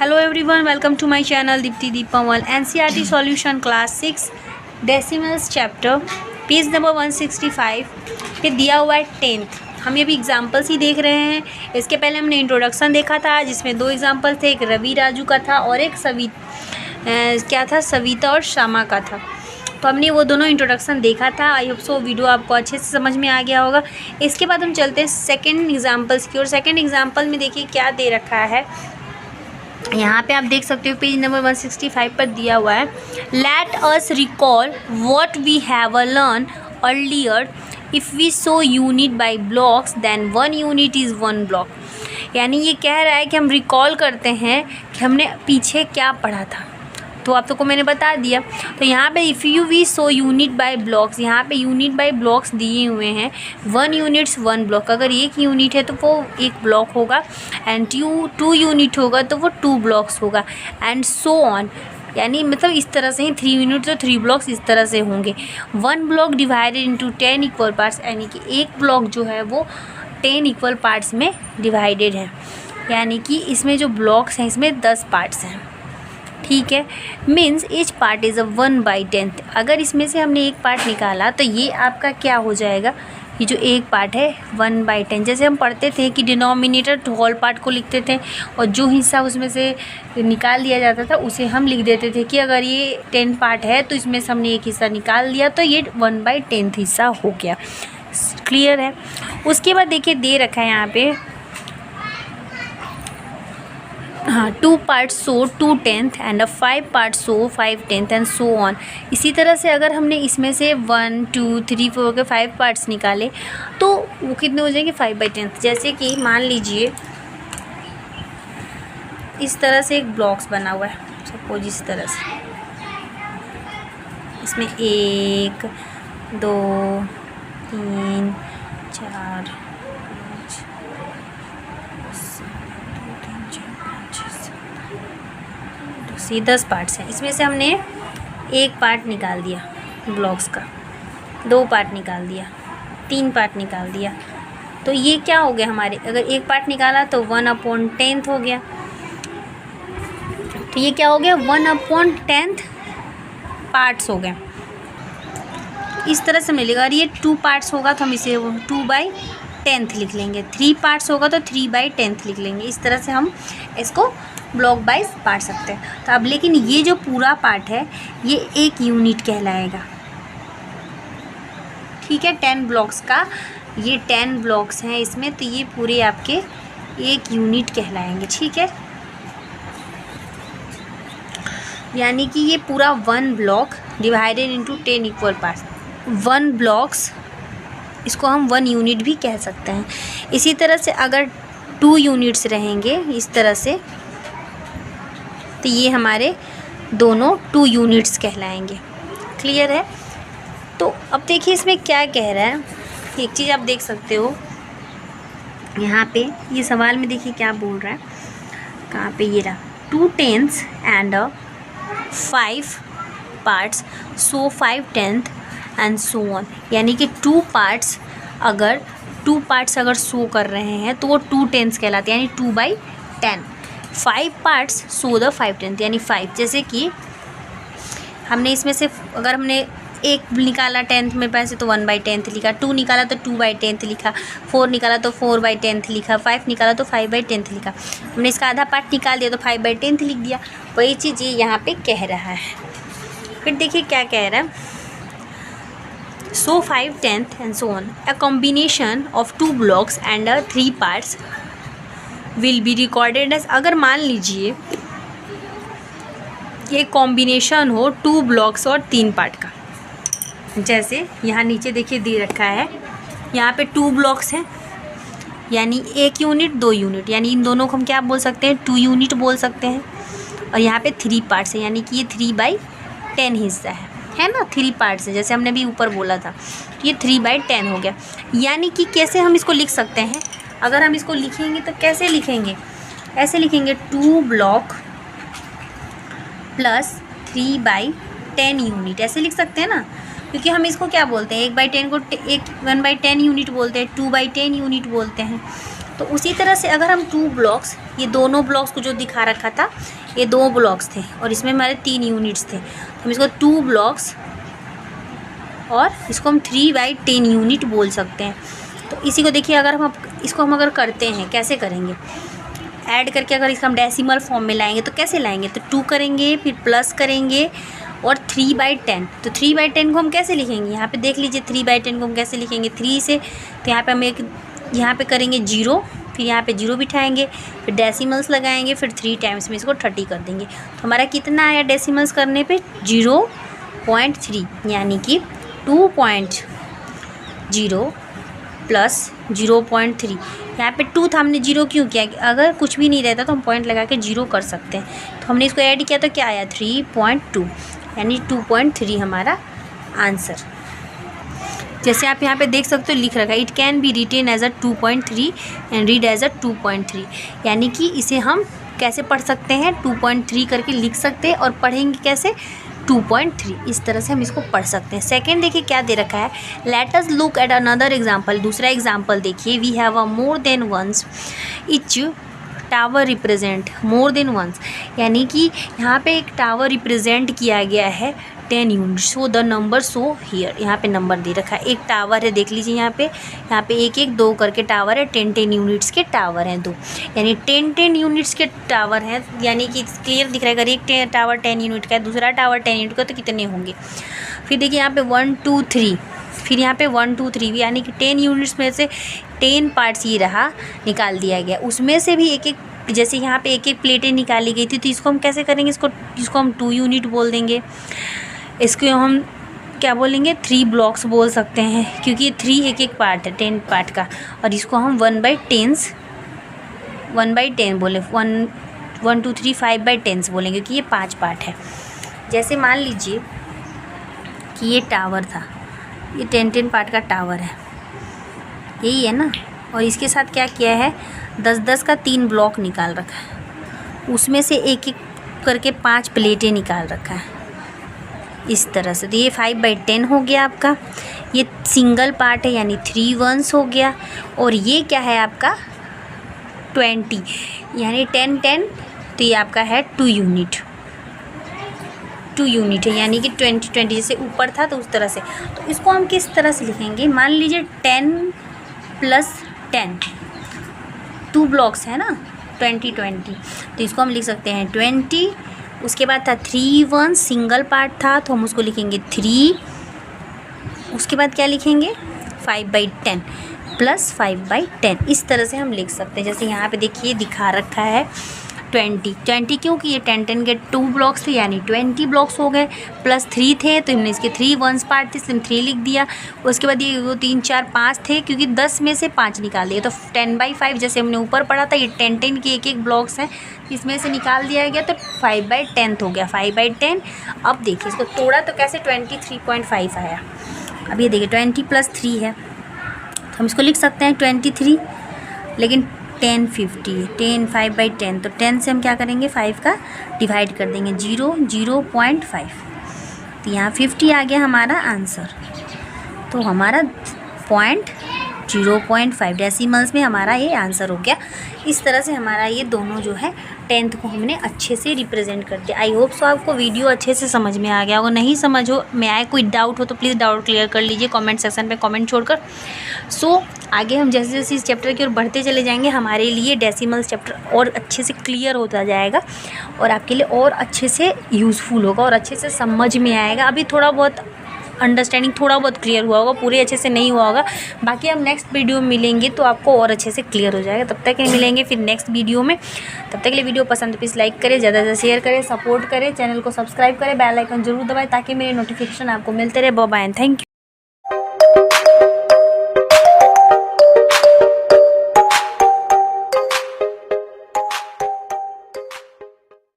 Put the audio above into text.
Hello everyone, welcome to my channel Dipti Deepamal NCERT Solution Class 6 Decimals Chapter page number 165 पे दिया हुआ है 10th। हम ये भी एग्जाम्पल्स ही देख रहे हैं। इसके पहले हमने इंट्रोडक्शन देखा था जिसमें दो एग्जाम्पल थे, एक रवि राजू का था और एक सविता और श्यामा का था। तो हमने वो दोनों इंट्रोडक्शन देखा था। आई होप सो वीडियो आपको अच्छे से समझ में आ गया होगा। इसके बाद हम चलते हैं सेकंड एग्जाम्पल्स की और सेकंड एग्जाम्पल में देखिए क्या दे रखा है। यहाँ पे आप देख सकते हो पेज नंबर 165 पर दिया हुआ है, let us recall what we have learn earlier if we show unit by blocks then one unit is one block. यानी ये कह रहा है कि हम रिकॉल करते हैं कि हमने पीछे क्या पढ़ा था, तो आप सबको मैंने बता दिया। तो यहाँ पे if you we show unit by blocks, यहाँ पे यूनिट बाय ब्लॉक्स दिए हुए हैं। वन यूनिट्स वन ब्लॉक, अगर एक यूनिट है तो वो एक ब्लॉक होगा, एंड टू यूनिट होगा तो वो टू ब्लॉक्स होगा, एंड सो ऑन। यानी मतलब इस तरह से ही 3 यूनिट तो 3 ब्लॉक्स इस तरह से होंगे। One block divided into 10 equal parts, यानी कि एक ब्लॉक जो है वो 10 इक्वल पार्ट्स में डिवाइडेड है। यानी कि इसमें जो ब्लॉक्स हैं इसमें 10 पार्ट्स हैं, ठीक है। Means each part is a 1/10। अगर इसमें से हमने एक पार्ट निकाला तो ये आपका क्या हो जाएगा, ये जो एक पार्ट है 1/10। जैसे हम पढ़ते थे कि डिनोमिनेटर होल पार्ट को लिखते थे और जो हिस्सा उसमें से निकाल दिया जाता था उसे हम लिख देते थे कि अगर ये 10 पार्ट है तो इसमें से हमने एक हिस्सा निकाल दिया तो ये 1/10 हिस्सा हो गया। क्लियर है। उसके बाद देखिए दे रखा है यहाँ पे, हाँ, 2 parts so 2/10 and 5 parts so 5/10 and so on. इसी तरह से अगर हमने इसमें से 1 2 3 4 के 5 पार्ट्स निकाले तो वो कितने हो जाएंगे 5/10। जैसे कि मान लीजिए इस तरह से एक ब्लॉक्स बना हुआ है, सपोज इस तरह से, इसमें 1 2 3 4 10 पार्ट्स हैं। इसमें से हमने एक पार्ट निकाल दिया ब्लॉक्स का, 2 पार्ट निकाल दिया, 3 पार्ट निकाल दिया, तो ये क्या हो गया हमारे, अगर एक पार्ट निकाला तो 1/10 हो गया। तो ये क्या हो गया 1/10 पार्ट्स हो गए। इस तरह से मिलेगा। और ये 2 पार्ट्स होगा तो हम इसे 2/10 लिख लेंगे, 3 पार्ट्स होगा तो 3/10 लिख लेंगे। इस तरह से हम इसको ब्लॉक वाइज बांट सकते हैं। तो अब लेकिन ये जो पूरा पार्ट है ये एक यूनिट कहलाएगा, ठीक है। 10 ब्लॉक्स का, ये 10 ब्लॉक्स हैं इसमें, तो ये पूरे आपके एक यूनिट कहलाएंगे, ठीक है। यानी कि ये पूरा 1 block divided into 10 equal parts, 1 blocks, इसको हम 1 यूनिट भी कह सकते हैं। इसी तरह से अगर 2 यूनिट्स रहेंगे इस तरह से, तो ये हमारे दोनों 2 यूनिट्स कहलाएंगे। क्लियर है। तो अब देखिए इसमें क्या कह रहा है, एक चीज़ आप देख सकते हो यहाँ पे, ये सवाल में देखिए क्या बोल रहा है, कहाँ पे, ये रहा 2/10 and 5 parts so 5/10 and so on. यानी कि 2 पार्ट्स अगर सो कर रहे हैं तो वो 2/10 कहलाते हैं, यानी 2/10। 5 पार्ट्स सो द 5/10 यानी 5। जैसे कि हमने इसमें से अगर हमने एक निकाला 10th में पैसे तो 1/10 लिखा, 2 निकाला तो 2/10 लिखा, 4 निकाला तो 4/10 लिखा, 5 निकाला तो 5/10 लिखा। हमने इसका आधा पार्ट निकाल दिया तो 5/10 लिख दिया। वही चीज़ ये यहाँ पे कह रहा है। फिर देखिए क्या कह रहा है, so 5/10 and so on, a combination of 2 blocks and 3 parts will be recorded as. अगर मान लीजिए ये कॉम्बिनेशन हो 2 ब्लॉक्स और 3 पार्ट का, जैसे यहाँ नीचे देखिए दे रखा है, यहाँ पे 2 ब्लॉक्स हैं यानी 1 यूनिट 2 यूनिट, यानी इन दोनों को हम क्या बोल सकते हैं 2 यूनिट बोल सकते हैं। और यहाँ पे 3 पार्ट्स हैं, यानी कि ये 3/10 हिस्सा है ना, 3 पार्ट्स है, जैसे हमने अभी ऊपर बोला था, तो ये 3/10 हो गया। यानी कि कैसे हम इसको लिख सकते हैं, अगर हम इसको लिखेंगे तो कैसे लिखेंगे, ऐसे लिखेंगे 2 ब्लॉक प्लस 3/10 यूनिट, ऐसे लिख सकते हैं ना, क्योंकि हम इसको क्या बोलते हैं 1/10 को 1/10 यूनिट बोलते हैं, 2/10 यूनिट बोलते हैं। तो उसी तरह से अगर हम 2 ब्लॉक्स, ये दोनों ब्लॉक्स को जो दिखा रखा था, ये 2 ब्लॉक्स थे और इसमें हमारे 3 यूनिट्स थे, तो हम इसको 2 ब्लॉक्स और इसको हम 3/10 यूनिट बोल सकते हैं। तो इसी को देखिए, अगर हम इसको अगर करते हैं, कैसे करेंगे, ऐड करके अगर इसका हम डेसिमल फॉर्म में लाएंगे तो कैसे लाएंगे, तो 2 करेंगे, फिर प्लस करेंगे और 3/10। तो 3/10 को हम कैसे लिखेंगे, यहाँ पे देख लीजिए 3/10 को हम कैसे लिखेंगे, 3 से, तो यहाँ पे हम एक यहाँ पे करेंगे 0, फिर यहाँ पे 0 बिठाएंगे, फिर डेसिमल्स लगाएंगे, फिर 3 टाइम्स में इसको 30 कर देंगे। तो हमारा कितना आया डेसिमल्स करने पे, 0.3, यानी कि 2.0 प्लस 0.3। यहाँ पे 2 था, हमने 0 क्यों किया, अगर कुछ भी नहीं रहता तो हम पॉइंट लगा के 0 कर सकते हैं। तो हमने इसको ऐड किया तो क्या आया, 3.2, यानी 2.3 हमारा आंसर। जैसे आप यहाँ पे देख सकते हो लिख रखा है, it can be written as a 2.3 and read as a 2.3, यानी कि इसे हम कैसे पढ़ सकते हैं, 2.3 करके लिख सकते हैं और पढ़ेंगे कैसे, 2.3। इस तरह से हम इसको पढ़ सकते हैं। सेकंड देखिए क्या दे रखा है, let us look at another example. दूसरा एग्जांपल देखिए, we have a more than ones each tower represent more than ones, यानी कि यहाँ पे एक टावर रिप्रेजेंट किया गया है 10 unit. So the number so here, यहाँ पे नंबर दे रखा है, एक टावर है, देख लीजिए यहाँ पे 1-1-2 करके टावर है, 10-10 यूनिट्स के टावर हैं 2, यानी 10-10 यूनिट्स के टावर हैं, यानी कि क्लियर दिख रहा है। अगर एक टावर 10 यूनिट का है, दूसरा टावर 10 यूनिट का, तो कितने होंगे। फिर देखिए यहाँ पे 1 2 3, फिर यहाँ पे 1 2 3, यानी कि 10 यूनिट्स में से 10 पार्ट्स ये रहा, निकाल दिया गया, उसमें से भी एक एक, जैसे यहाँ पे एक एक प्लेटें निकाली गई थी, तो इसको हम कैसे करेंगे, इसको हम 2 यूनिट बोल देंगे। इसको हम क्या बोलेंगे, 3 ब्लॉक्स बोल सकते हैं, क्योंकि 3 एक पार्ट है 10 पार्ट का, और इसको हम 1/10 बोले, 1 2 3 5/10 बोलेंगे, क्योंकि ये 5 पार्ट है। जैसे मान लीजिए कि ये टावर था, ये 10-10 पार्ट का टावर है, यही है ना, और इसके साथ क्या किया है, 10-10 का 3 ब्लॉक निकाल रखा है, उसमें से एक एक करके 5 प्लेटें निकाल रखा है इस तरह से। तो ये 5/10 हो गया आपका, ये सिंगल पार्ट है, यानी 3 वंस हो गया, और ये क्या है आपका 20, यानी 10-10, तो ये आपका है 2 यूनिट है, यानी कि 20-20 जैसे ऊपर था तो उस तरह से। तो इसको हम किस तरह से लिखेंगे, मान लीजिए 10 + 10, 2 ब्लॉक्स है ना, 20-20, तो इसको हम लिख सकते हैं 20, उसके बाद था 3 1, सिंगल पार्ट था तो हम उसको लिखेंगे 3, उसके बाद क्या लिखेंगे 5/10 + 5/10, इस तरह से हम लिख सकते हैं। जैसे यहाँ पे देखिए दिखा रखा है 20 क्योंकि ये 10-10 के 2 ब्लॉक्स थे, यानी 20 ब्लॉक्स हो गए, प्लस 3 थे तो हमने इसके 3 वंस पार्ट थे, इसलिए 3 लिख दिया। उसके बाद ये 2 3 4 5 थे, क्योंकि 10 में से 5 निकाल दिए, तो 10/5 जैसे हमने ऊपर पढ़ा था, ये 10-10 के एक ब्लॉक्स हैं, इसमें से निकाल दिया गया तो 5/10 हो गया, 5/10। अब देखिए इसको तोड़ा तो कैसे 23.5 आया। अब ये देखिए 20 + 3 है, तो हम इसको लिख सकते हैं 23, लेकिन 10 50 10 5/10, तो 10 से हम क्या करेंगे 5 का डिवाइड कर देंगे, 0.5, तो यहाँ 50 आ गया हमारा आंसर। तो हमारा 0.5 डेसिमल्स में हमारा ये आंसर हो गया। इस तरह से हमारा ये दोनों जो है 10th को हमने अच्छे से रिप्रेजेंट कर दिया। आई होप सो आपको वीडियो अच्छे से समझ में आ गया होगा। नहीं समझ में आए, कोई डाउट हो तो प्लीज़ डाउट क्लियर कर लीजिए कमेंट सेक्शन पे कमेंट छोड़कर। सो आगे हम जैसे जैसे इस चैप्टर की ओर बढ़ते चले जाएंगे, हमारे लिए डेसिमल्स चैप्टर और अच्छे से क्लियर होता जाएगा और आपके लिए और अच्छे से यूज़फुल होगा और अच्छे से समझ में आएगा। अभी थोड़ा बहुत अंडरस्टैंडिंग थोड़ा बहुत क्लियर हुआ होगा, पूरे अच्छे से नहीं हुआ होगा। बाकी हम नेक्स्ट वीडियो में मिलेंगे तो आपको और अच्छे से क्लियर हो जाएगा। तब तक के लिए मिलेंगे फिर नेक्स्ट वीडियो में। तब तक के लिए वीडियो पसंद तो प्लीज़ लाइक करें, ज़्यादा से शेयर करें, सपोर्ट करें, चैनल को सब्सक्राइब करें, बेल आइकन जरूर दबाएं ताकि मेरे नोटिफिकेशन आपको मिलते रहे। Bye bye, thank you.